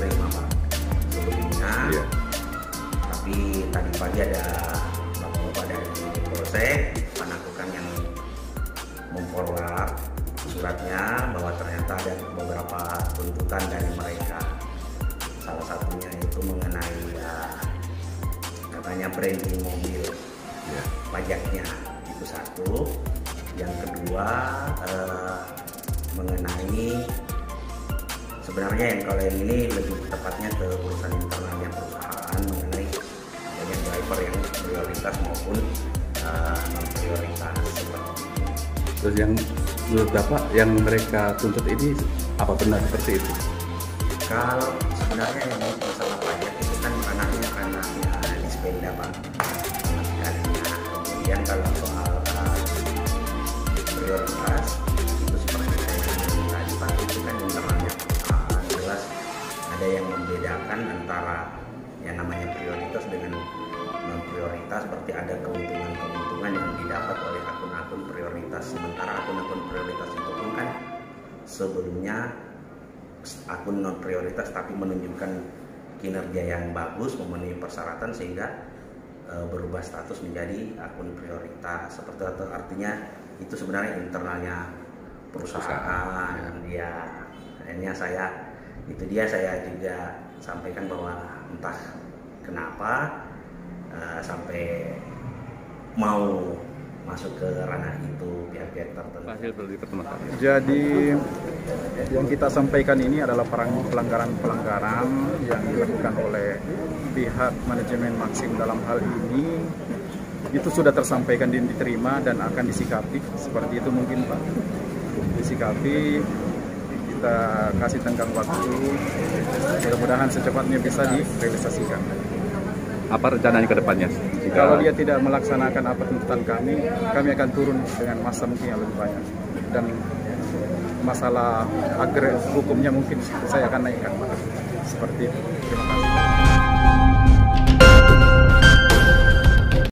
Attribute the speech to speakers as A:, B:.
A: diterima Pak sebelumnya.
B: Iya.
A: Tapi tadi pagi ada bapak-bapak dari Polsek melakukan yang memforward suratnya bahwa ternyata ada beberapa tuntutan dari mereka. Salah satunya itu mengenai katanya branding mobil,
B: Iya.
A: pajaknya itu satu. Yang kedua mengenai sebenarnya yang kalau yang ini lebih tepatnya ke urusan internalnya perusahaan mengenai adanya driver yang prioritas maupun non prioritas seperti itu.
B: Terus yang menurut Bapak yang mereka tuntut ini apa benar seperti itu?
A: Kalau sebenarnya yang masalah pajak itu kan ranahnya dispenda Pak sama sekalinya. Kemudian kalau soal prioritas itu seperti saya bilang tadi Pak, itu kan internalnya perusahaan. Jelas ada yang membedakan antara yang namanya prioritas dengan non prioritas, seperti ada keuntungan-keuntungan yang didapat oleh akun-akun prioritas, sementara akun-akun prioritas itu pun kan sebelumnya akun non prioritas tapi menunjukkan kinerja yang bagus, memenuhi persyaratan sehingga berubah status menjadi akun prioritas. Seperti itu artinya itu sebenarnya internalnya perusahaan. Ya, akhirnya saya juga sampaikan bahwa entah kenapa sampai mau masuk ke ranah itu pihak-pihak tertentu.
C: Jadi yang kita sampaikan ini adalah pelanggaran-pelanggaran yang dilakukan oleh pihak manajemen Maxim dalam hal ini. Itu sudah tersampaikan dan diterima dan akan disikapi seperti itu mungkin Pak. Disikapi, kita kasih tenggang waktu, mudah-mudahan secepatnya bisa direalisasikan.
B: Apa rencananya ke depannya?
C: Kalau dia tidak melaksanakan apa tuntutan kami akan turun dengan massa mungkin yang lebih banyak. Dan masalah hukumnya mungkin saya akan naikkan. Seperti itu. Terima kasih.